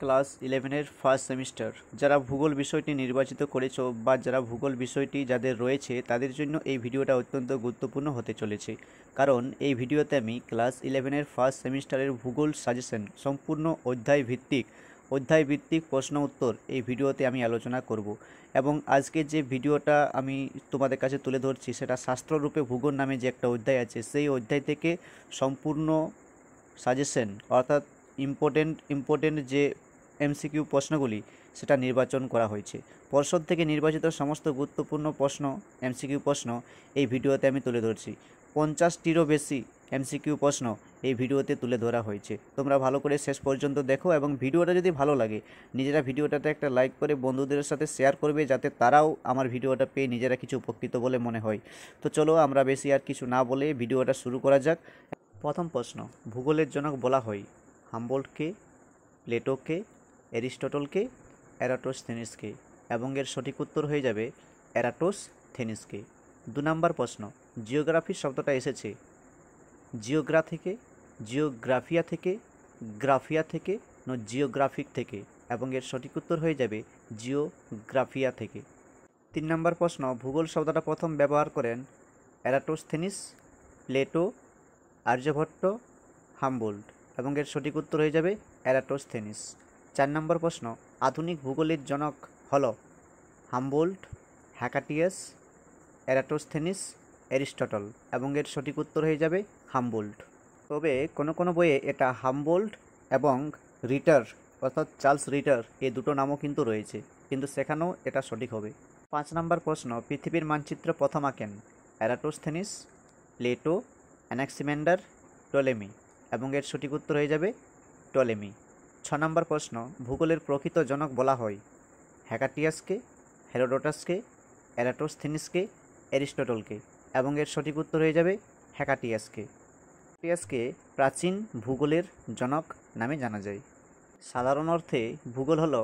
Class 11-এর first semester যারা ভূগোল বিষয়টি নির্বাচিত করেছো বা যারা ভূগোল বিষয়টি যাদের রয়েছে তাদের জন্য এই ভিডিওটা অত্যন্ত গুরুত্বপূর্ণ হতে চলেছে। কারণ এই ভিডিওতে আমি ক্লাস 11-এর ফার্স্ট সেমিস্টারের ভূগোল সাজেশন সম্পূর্ণ অধ্যায়ভিত্তিক প্রশ্ন উত্তর এই ভিডিওতে আমি আলোচনা করব। এবং আজকে যে ভিডিওটা আমি তোমাদের কাছে তুলে ধরছি সেটা শাস্ত্ররূপে ভূগোল নামে যে একটা অধ্যায় আছে, সেই অধ্যায় থেকে সম্পূর্ণ সাজেশন অর্থাৎ ইম্পর্টেন্ট যে এমসিকিউ প্রশ্নগুলি সেটা নির্বাচন করা হয়েছে। পর্ষদ থেকে নির্বাচিত সমস্ত গুরুত্বপূর্ণ প্রশ্ন, এমসিকিউ প্রশ্ন এই ভিডিওতে আমি তুলে ধরছি। 50টিরও বেশি এমসিকিউ প্রশ্ন এই ভিডিওতে তুলে ধরা হয়েছে। তোমরা ভালো করে শেষ পর্যন্ত দেখো এবং ভিডিওটা যদি ভালো লাগে নিজেরা ভিডিওটাতে একটা লাইক করে বন্ধুদের সাথে শেয়ার করবে, যাতে তারাও আমার ভিডিওটা পেয়ে নিজেরা কিছু উপকৃত বলে মনে হয়। তো চলো আমরা বেশি আর কিছু না বলে ভিডিওটা শুরু করা যাক। প্রথম প্রশ্ন, ভূগোলের জনক বলা হয় হাম্বোল্টকে, প্লেটোকে, অ্যারিস্টটলকে, এরাটোস্থেনিসকে, এবং এর সঠিক উত্তর হয়ে যাবে এরাটোস্থেনিসকে। 2 নম্বর প্রশ্ন, জিওগ্রাফি শব্দটা এসেছে জিওগ্রাফিয়া থেকে, গ্রাফিয়া থেকে, জিওগ্রাফিক থেকে, এবং এর সঠিক উত্তর হয়ে যাবে জিওগ্রাফিয়া থেকে। 3 নম্বর প্রশ্ন, ভূগোল শব্দটা প্রথম ব্যবহার করেন এরাটোস্থেনিস, প্লেটো, আর্যভট্ট, হাম্বোল্ট, এবং এর সঠিক উত্তর হয়ে যাবে এরাটোস্থেনিস। 4 নম্বর প্রশ্ন, আধুনিক ভূগোলের জনক হল হাম্বোল্ট, হ্যাকাটিয়াস, এরাটোস্থেনিস, অ্যারিস্টটল, এবং এর সঠিক উত্তর হয়ে যাবে হাম্বোল্ট। তবে কোনো বইয়ে এটা হাম্বোল্ট এবং রিটার অর্থাৎ চার্লস রিটার এই দুটো নামও কিন্তু রয়েছে, কিন্তু সেখানেও এটা সঠিক হবে। 5 নম্বর প্রশ্ন, পৃথিবীর মানচিত্র প্রথম আঁকেন এরাটোস্থেনিস, প্লেটো, অ্যানাক্সিমেন্ডার, টলেমি, এবং এর সঠিক উত্তর হয়ে যাবে টলেমি। 6 নম্বর প্রশ্ন, ভূগোলের প্রকৃত জনক বলা হয় হ্যাকাটিয়াসকে, হেরোডোটাসকে, এরাটোস্থেনিসকে, অ্যারিস্টটলকে, এবং এর সঠিক উত্তর হয়ে যাবে হ্যাকাটিয়াসকে। হ্যাকাটিয়াসকে প্রাচীন ভূগোলের জনক নামে জানা যায়। সাধারণ অর্থে ভূগোল হল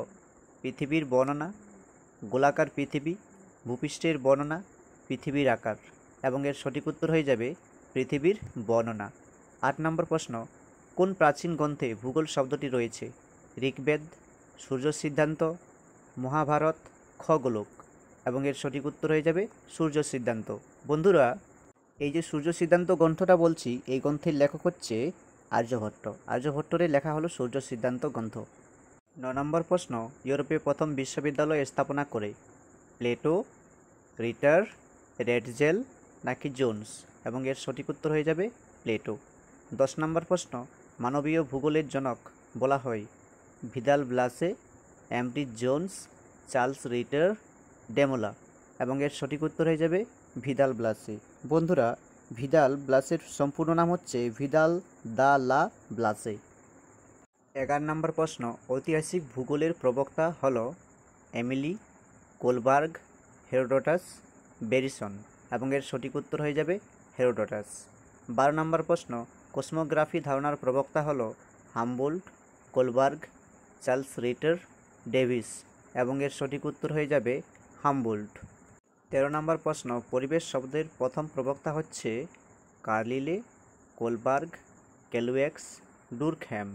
পৃথিবীর বর্ণনা, গোলাকার পৃথিবী, ভূপৃষ্ঠের বর্ণনা, পৃথিবীর আকার, এবং এর সঠিক উত্তর হয়ে যাবে পৃথিবীর বর্ণনা। 8 নম্বর প্রশ্ন, কোন প্রাচীন গ্রন্থে ভূগোল শব্দটি রয়েছে? ঋগ্বেদ, সূর্য সিদ্ধান্ত, মহাভারত, খগোলক, এবং এর সঠিক উত্তর হয়ে যাবে সূর্য সিদ্ধান্ত। বন্ধুরা, এই যে সূর্য সিদ্ধান্ত গ্রন্থটা বলছি, এই গ্রন্থের লেখক হচ্ছে আর্যভট্টর লেখা হলো সূর্য সিদ্ধান্ত গ্রন্থ। 9 নম্বর প্রশ্ন, ইউরোপে প্রথম বিশ্ববিদ্যালয় স্থাপনা করে প্লেটো, রিটার, রেডজেল নাকি জোন্স, এবং এর সঠিক উত্তর হয়ে যাবে প্লেটো। 10 নম্বর প্রশ্ন, মানবীয় ভূগোলের জনক বলা হয় ভিদাল ব্লাসে, অ্যামব্রিজ জোন্স, চার্লস রিটার, ডেমোলা, এবং এর সঠিক উত্তর হয়ে যাবে ভিদাল ব্লাসে। বন্ধুরা, ভিদাল ব্লাসের সম্পূর্ণ নাম হচ্ছে ভিদাল দা লা ব্লাসে। 11 নম্বর প্রশ্ন, ঐতিহাসিক ভূগোলের প্রবক্তা হল এমিলি, কোলবার্গ, হেরোডোটাস, বেরিসন, এবং এর সঠিক উত্তর হয়ে যাবে হেরোডোটাস। 12 নম্বর প্রশ্ন, কসমোগ্রাফি ধারণার প্রবক্তা হল হাম্বোল্ট, কোলবার্গ, চার্লস রিটার, ডেভিস, এবং এর সঠিক উত্তর হয়ে যাবে হাম্বোল্ট। 13 নম্বর প্রশ্ন, পরিবেশ শব্দের প্রথম প্রবক্তা হচ্ছে কার্লিলে, কোলবার্গ, কেলুয়েক্স, ডুরকহ্যাম,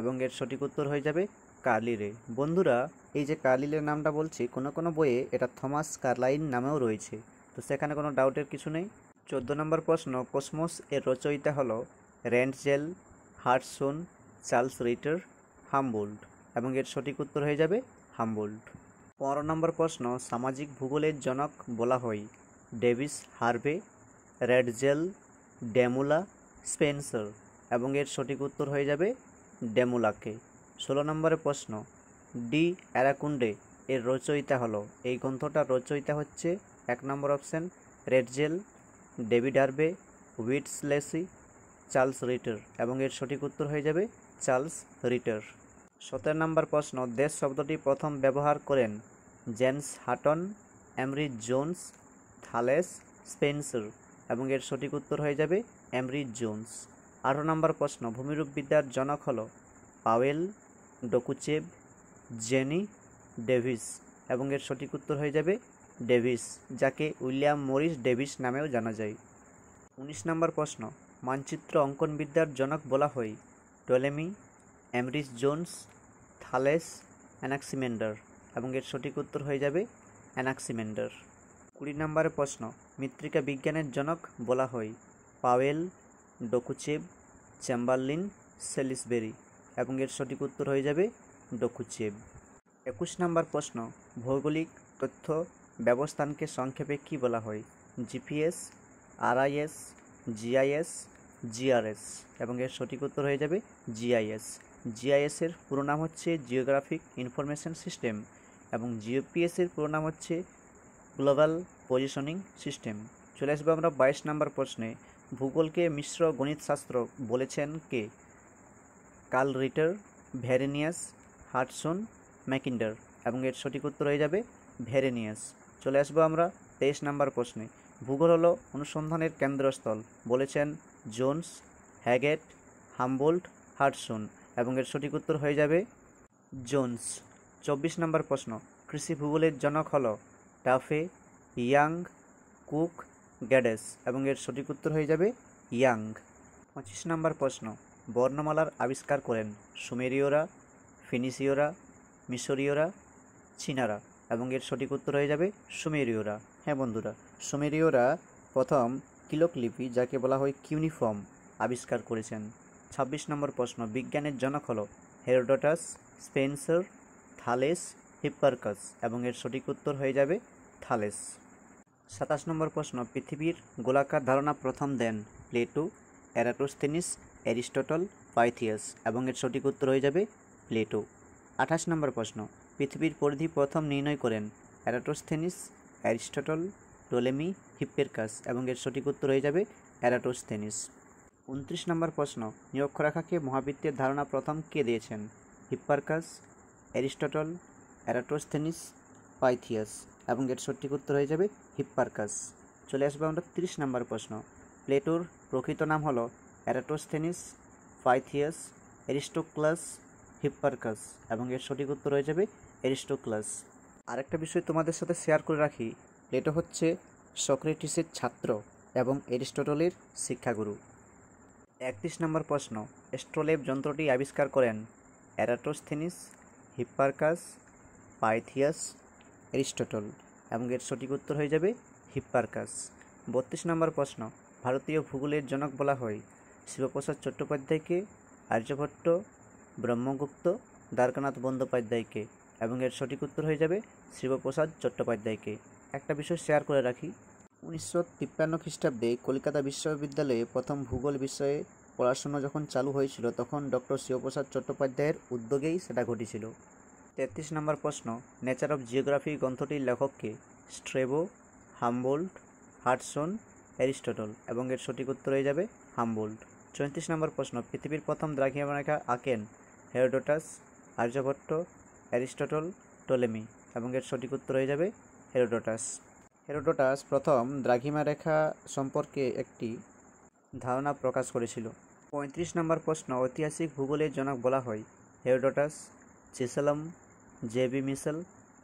এবং এর সঠিক উত্তর হয়ে যাবে কার্লিলে। বন্ধুরা, এই যে কার্লিলের নামটা বলছি, কোনো বইয়ে এটা থমাস কার্লাইল নামেও রয়েছে, তো সেখানে কোনো ডাউটের কিছু নেই। 14 নম্বর প্রশ্ন, কসমোস এর রচয়িতা হল রেন্টজেল, হার্টসন, চার্লস রিটার, হাম্বোল্ট, এবং এর সঠিক উত্তর হয়ে যাবে হাম্বোল্ট। 15 নম্বর প্রশ্ন, সামাজিক ভূগোলের জনক বলা হয় ডেভিস হার্ভে, রেডজেল, ডেমোলা, স্পেন্সার, এবং এর সঠিক উত্তর হয়ে যাবে ডেমোলাকে। 16 নম্বরের প্রশ্ন, ডি অ্যারাকুন্ডে এর রচয়িতা হলো, এই গ্রন্থটার রচয়িতা হচ্ছে 1 নম্বর অপশান রেডজেল, ডেভিড হার্ভে, হুইটসলেসি, চার্লস রিটার, এবং এর সঠিক উত্তর হয়ে যাবে চার্লস রিটার। 17 নম্বর প্রশ্ন, দেশ শব্দটি প্রথম ব্যবহার করেন James Hutton, Ambridge Jones, Thales, Spencer, এবং এর সঠিক উত্তর হয়ে যাবে অ্যামব্রিজ জোন্স। 18 নম্বর প্রশ্ন, ভূমিরূপবিদ্যার জনক হল পাওয়েল, ডকুচেভ, জেনি, ডেভিস, এবং এর সঠিক উত্তর হয়ে যাবে ডেভিস, যাকে উইলিয়াম মরিস ডেভিস নামেও জানা যায়। 19 নম্বর প্রশ্ন, মানচিত্র অঙ্কনবিদ্যার জনক বলা হয় টলেমি, অ্যামব্রিজ জোন্স, থালেস অ্যানাক্সিমেন্ডার এবং এর সঠিক উত্তর হয়ে যাবে অ্যানাক্সিমেন্ডার। 20 নম্বরের প্রশ্ন, মৃত্তিকা বিজ্ঞানের জনক বলা হয় পাওয়েল, ডকুচেভ, চেম্বারলিন, সেলিসবেরি এবং এর সঠিক উত্তর হয়ে যাবে ডকুচেভ। 21 নম্বর প্রশ্ন, ভৌগোলিক তথ্য ব্যবস্থানকে সংক্ষেপে কী বলা হয়? জিপিএস, আরআইএস, জিআইএস, জিআরএস এবং এর সঠিক উত্তর হয়ে যাবে জিআইএস। জিআইএসের পুরো নাম হচ্ছে জিওগ্রাফিক ইনফরমেশন সিস্টেম এবং জিওপিএসের পুরো নাম হচ্ছে গ্লোবাল পজিশনিং সিস্টেম। চলে আসবো আমরা 22 নম্বর প্রশ্নে, ভূগোলকে মিশ্র গণিতশাস্ত্র বলেছেন কে? কার্ল রিটার, ভ্যারেনিয়াস, হাডসন, ম্যাকিন্ডার এবং এর সঠিক উত্তর হয়ে যাবে ভ্যারেনিয়াস। চলে আসবো আমরা 23 নম্বর প্রশ্নে, ভূগোল হলো অনুসন্ধানের কেন্দ্রস্থল বলেছেন জোন্স, হ্যাগেট, হামবোল্ট, হাডসন এবং এর সঠিক উত্তর হয়ে যাবে জোন্স। 24 নম্বর প্রশ্ন, কৃষি ভূগোলের জনক হলো টাফে, ইয়াং, কুক, গ্যাডেস এবং এর সঠিক উত্তর হয়ে যাবে ইয়াং। 25 নম্বর প্রশ্ন, বর্ণমালার আবিষ্কার করেন সুমেরীয়রা, ফিনিশীয়রা, মিশরীয়রা, চীনারা এবং এর সঠিক উত্তর হয়ে যাবে সুমেরীয়রা। হ্যাঁ বন্ধুরা, সুমেরীয়রা প্রথম কিলোলিপি যাকে বলা হয় কিউনিফর্ম আবিষ্কার করেছেন। 26 নম্বর প্রশ্ন, বিজ্ঞানের জনক হলো হেরোডোটাস, স্পেন্সার, থালেস, হিপ্পারকাস এবং এর সঠিক উত্তর হয়ে যাবে থালেস। 27 নম্বর প্রশ্ন, পৃথিবীর গোলাকার ধারণা প্রথম দেন প্লেটো, এরাটোস্থেনিস, অ্যারিস্টটল, পাইথিয়াস এবং এর সঠিক উত্তর হয়ে যাবে প্লেটো। 28 নম্বর প্রশ্ন, পৃথিবীর পরিধি প্রথম নির্ণয় করেন এরাটোস্থেনিস, অ্যারিস্টটল, টলেমি, হিপ্পারকাস এবং এর সঠিক উত্তর হয়ে যাবে এরাটোস্থেনিস। 29 নম্বর প্রশ্ন, নিরক্ষরেখাকে মহাবৃত্তের ধারণা প্রথম কে দিয়েছেন? হিপ্পারকাস, অ্যারিস্টটল, এরাটোস্থেনিস, পাইথিয়াস এবং এর সঠিক উত্তর হয়ে যাবে হিপ্পারকাস। চলে আসবো আমরা 30 নম্বর প্রশ্ন, প্লেটোর প্রকৃত নাম হলো এরাটোস্থেনিস, পাইথিয়াস, অ্যারিস্টোক্লাস, হিপ্পারকাস এবং এর সঠিক উত্তর হয়ে যাবে অ্যারিস্টোক্লাস। আরেকটা বিষয় তোমাদের সাথে শেয়ার করে রাখি, প্লেটো হচ্ছে সক্রেটিসের ছাত্র এবং অ্যারিস্টটলের শিক্ষাগুরু। 31 নম্বর প্রশ্ন, অ্যাস্ট্রোলেব যন্ত্রটি আবিষ্কার করেন এরাটোস্থেনিস, হিপ্পারকাস, পাইথিয়াস, অ্যারিস্টটল এবং এর সঠিক উত্তর হয়ে যাবে হিপ্পারকাস। 32 নম্বর প্রশ্ন, ভারতীয় ভূগোলের জনক বলা হয় শিবপ্রসাদ চট্টোপাধ্যায়কে, আর্যভট্ট, ব্রহ্মগুপ্ত, দ্বারকানাথ বন্দ্যোপাধ্যায়কে এবং এর সঠিক উত্তর হয়ে যাবে শিবপ্রসাদ চট্টোপাধ্যায়কে। একটা বিষয় শেয়ার করে রাখি, 1953 খ্রিস্টাব্দে কলকাতা বিশ্ববিদ্যালয়ে প্রথম ভূগোল বিষয়ে পড়াশোনা যখন চালু হয়েছিল তখন ডক্টর শিবপ্রসাদ চট্টোপাধ্যায়ের উদ্যোগেই সেটা ঘটেছিল। 33 নম্বর প্রশ্ন, নেচার অফ জিওগ্রাফি গ্রন্থটির লেখককে? স্ট্রেবো, হামবোল্ট, হাডসন, অ্যারিস্টটল এবং এর সঠিক উত্তর হয়ে যাবে হামবোল্ট। 34 নম্বর প্রশ্ন, পৃথিবীর প্রথম দ্রাঘিমারেখা আঁকেন হেরোডোটাস, আর্যভট্ট, অ্যারিস্টটল, টলেমি এবং এর সঠিক উত্তর হয়ে যাবে হেরোডোটাস। হেরোডোটাস প্রথম দ্রাঘিমারেখা সম্পর্কে একটি ধারণা প্রকাশ করেছিল। 35 নম্বর প্রশ্ন, ঐতিহাসিক ভূগোলের জনক বলা হয় হেরোডোটাস, চিসেলম, জে.বি. মিশেল,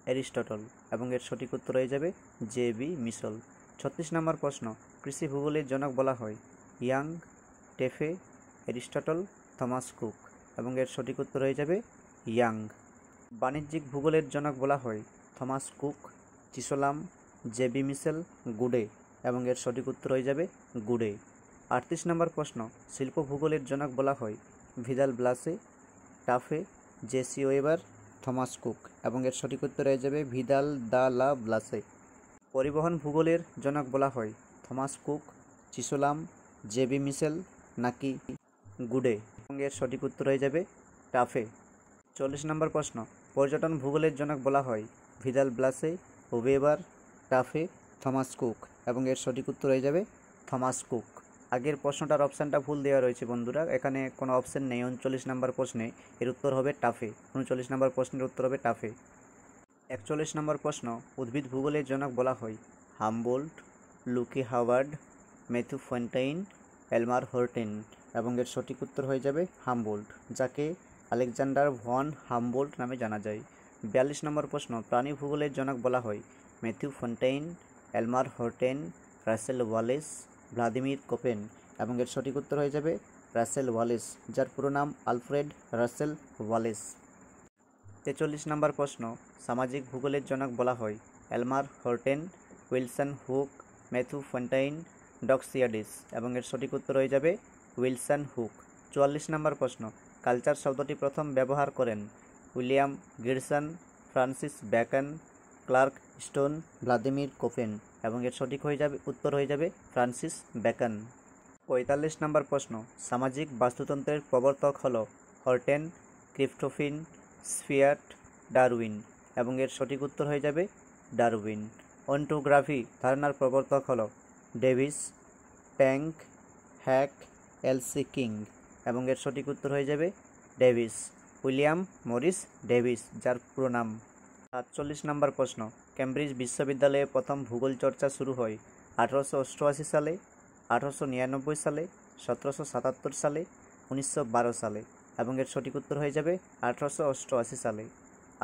অ্যারিস্টটল এবং এর সঠিক উত্তর হয়ে যাবে জে.বি. মিশেল। 36 নম্বর প্রশ্ন, কৃষি ভূগোলের জনক বলা হয় young, TAFE, Aristotle, Thomas cook এবং এর সঠিক উত্তর হয়ে যাবে ইয়াং। বাণিজ্যিক ভূগোলের জনক বলা হয় থমাস কুক, চিসোলাম, জে.বি. মিশেল, গুডে এবং এর সঠিক উত্তর হয়ে যাবে গুডে। 38 নম্বর প্রশ্ন, শিল্প ভূগোলের জনক বলা হয় Vidal ব্লাসে, টাফে, J C. Weber, Thomas cook এবং এর সঠিক উত্তর হয়ে যাবে ভিদাল দা লা ব্লাসে। পরিবহন ভূগোলের জনক বলা হয় থমাস কুক, চিসোলাম, জে.বি. মিশেল নাকি গুডে এবং এর সঠিক উত্তর হয়ে যাবে টাফে। 40 নম্বর প্রশ্ন, পর্যটন ভূগোলের জনক বলা হয় ভিদাল ব্লাসে, ওয়েবার, টাফে, থমাস কুক এবং এর সঠিক উত্তর হয়ে যাবে থমাস কুক। আগের প্রশ্নটার অপশানটা ভুল দেওয়া রয়েছে বন্ধুরা, এখানে কোনো অপশান নেই। 39 নম্বর প্রশ্নে এর উত্তর হবে টাফে। 39 নম্বর প্রশ্নের উত্তর হবে টাফে। 41 নম্বর প্রশ্ন, উদ্ভিদ ভূগোলের জনক বলা হয় হামবোল্ট, লুকি হাওয়ার্ড, ম্যাথিউ ফন্টাইন, এলমার হর্টেন এবং এর সঠিক উত্তর হয়ে যাবে হামবোল্ট, যাকে আলেকজান্ডার ভন হামবোল্ট নামে জানা যায়। 42 নম্বর প্রশ্ন, প্রাণী ভূগোলের জনক বলা হয় Matthew ফন্টাইন, এলমার হর্টেন, Russel Wallace, Vladimir Koppen এবং এর সঠিক উত্তর হয়ে যাবে রাসেল ওয়ালেস, যার পুরো নাম আলফ্রেড রাসেল ওয়ালেস। 43 নম্বর প্রশ্ন, সামাজিক ভূগোলের জনক বলা হয় এলমার হর্টেন, উইলসন হুক, ম্যাথু ফন্টাইন, ডক্সিয়াডিস, এবং এর সঠিক উত্তর হয়ে যাবে উইলসন হুক। 44 নম্বর প্রশ্ন, কালচার শব্দটি প্রথম ব্যবহার করেন William Gibson, Francis Bacon, Clark Stone, Vladimir Koppen, এবং এর সঠিক উত্তর হয়ে যাবে ফ্রান্সিস ব্যাকন। 45 নম্বর প্রশ্ন, সামাজিক বাস্তুতন্ত্রের প্রবর্তক হল হর্টেন, ক্রিপ্টোফিন, স্ফিয়ার্ট, ডারউইন, এবং এর সঠিক উত্তর হয়ে যাবে ডারউইন। অন্টোগ্রাফি ধারণার প্রবর্তক হল ডেভিস, প্যাঙ্ক, হ্যাক, এলসি কিং, এবং এর সঠিক উত্তর হয়ে যাবে ডেভিস, উইলিয়াম মরিস ডেভিস, যার পুরো নাম। 47 নম্বর প্রশ্ন, কেমব্রিজ বিশ্ববিদ্যালয়ে প্রথম ভূগোল চর্চা শুরু হয় 1888 সালে, 1899 সালে, 1777 সালে, 1912 সালে, এবং এর সঠিক উত্তর হয়ে যাবে 1888 সালে।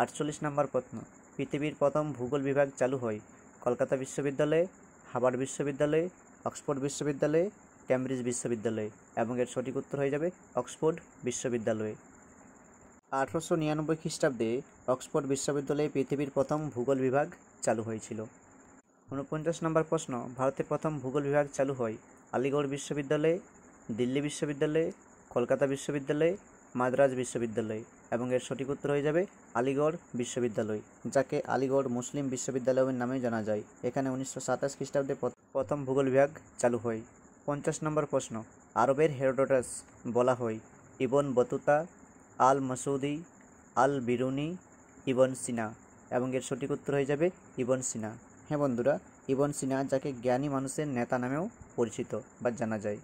48 নম্বর প্রশ্ন, পৃথিবীর প্রথম ভূগোল বিভাগ চালু হয় কলকাতা বিশ্ববিদ্যালয়ে, হার্ভার্ড বিশ্ববিদ্যালয়ে, অক্সফোর্ড বিশ্ববিদ্যালয়ে, কেমব্রিজ বিশ্ববিদ্যালয়ে, এবং এর সঠিক উত্তর হয়ে যাবে অক্সফোর্ড বিশ্ববিদ্যালয়ে। 1899 খ্রিস্টাব্দে অক্সফোর্ড বিশ্ববিদ্যালয়ে পৃথিবীর প্রথম ভূগোল বিভাগ চালু হয়েছিল। 49 নম্বর প্রশ্ন, ভারতের প্রথম ভূগোল বিভাগ চালু হয় আলিগড় বিশ্ববিদ্যালয়ে, দিল্লি বিশ্ববিদ্যালয়ে, কলকাতা বিশ্ববিদ্যালয়ে, মাদ্রাজ বিশ্ববিদ্যালয়ে, এবং এর সঠিক উত্তর হয়ে যাবে আলিগড় বিশ্ববিদ্যালয়, যাকে আলিগড় মুসলিম বিশ্ববিদ্যালয়ের নামে জানা যায়। এখানে 1927 খ্রিস্টাব্দে প্রথম ভূগোল বিভাগ চালু হয়। 50 নম্বর প্রশ্ন, আরবের হেরোডোটাস বলা হয় ইবন বতুতা, আল মাসুদি, আল বিরুনি, ইবন সিনা, এবং এর সঠিক উত্তর হয়ে যাবে ইবন সিনা। হ্যাঁ বন্ধুরা, ইবন সিনা, যাকে জ্ঞানী মানুষের নেতা নামেও পরিচিত বা জানা যায়।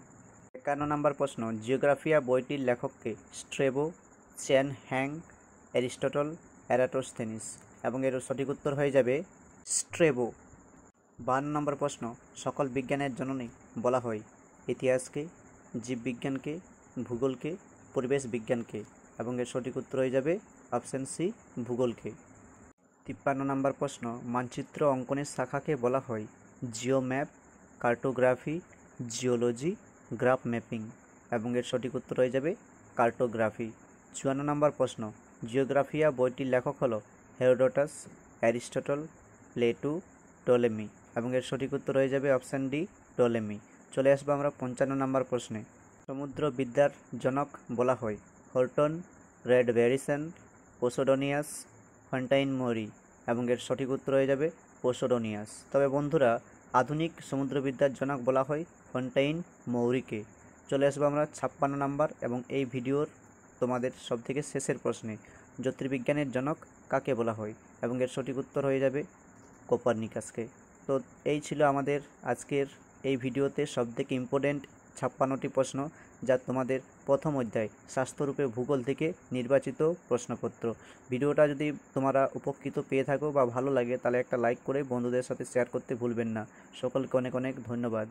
51 নম্বর প্রশ্ন, জিওগ্রাফিয়া বইটির লেখককে স্ট্রেবো, চেন হ্যাং, অ্যারিস্টটল, এরাটোস্থেনিস, এবং এর সঠিক উত্তর হয়ে যাবে স্ট্রেবো। 52 নম্বর প্রশ্ন, সকল বিজ্ঞানের জননী বলা হয় ইতিহাসকে, জীববিজ্ঞানকে, ভূগোলকে, পরিবেশ বিজ্ঞানকে, এবং এর সঠিক উত্তর হয়ে যাবে অপশন সি, ভূগোলকে। 53 নম্বর প্রশ্ন, মানচিত্র অঙ্কনের শাখাকে বলা হয় জিওম্যাপ, কার্টোগ্রাফি, জিওলজি, গ্রাফ ম্যাপিং, এবং এর সঠিক উত্তর হয়ে যাবে কার্টোগ্রাফি। 54 নম্বর প্রশ্ন, জিওগ্রাফিয়া বইটির লেখক হল হেরোডোটাস, অ্যারিস্টটল, প্লেটো, টলেমি, এবং এর সঠিক উত্তর হয়ে যাবে অপশান ডি, টলেমি। চলে আসবো আমরা 55 নম্বর প্রশ্নে, সমুদ্রবিদ্যার জনক বলা হয় হর্টন, রেড ভ্যারিসন, পোসোডোনিয়াস, ফন্টাইন মরি, এবং এর সঠিক উত্তর হয়ে যাবে পোসোডোনিয়াস। তবে বন্ধুরা, আধুনিক সমুদ্রবিদ্যার জনক বলা হয় ফন্টাইন মৌরিকে। চলে আসবো আমরা 56 নম্বর এবং এই ভিডিওর তোমাদের সবথেকে শেষের প্রশ্নে, জ্যোতির্বিজ্ঞানের জনক কাকে বলা হয়, এবং এর সঠিক উত্তর হয়ে যাবে কোপারনিকাসকে। তো এই ছিল আমাদের আজকের এই ভিডিওতে সবথেকে ইম্পর্টেন্ট 56টি প্রশ্ন, যা তোমাদের প্রথম অধ্যায় স্বাস্থ্যরূপে ভূগোল থেকে নির্বাচিত প্রশ্নপত্র। ভিডিওটা যদি তোমরা উপকৃত পেয়ে থাকো বা ভালো লাগে, তাহলে একটা লাইক করে বন্ধুদের সাথে শেয়ার করতে ভুলবেন না। সকলকে অনেক অনেক ধন্যবাদ।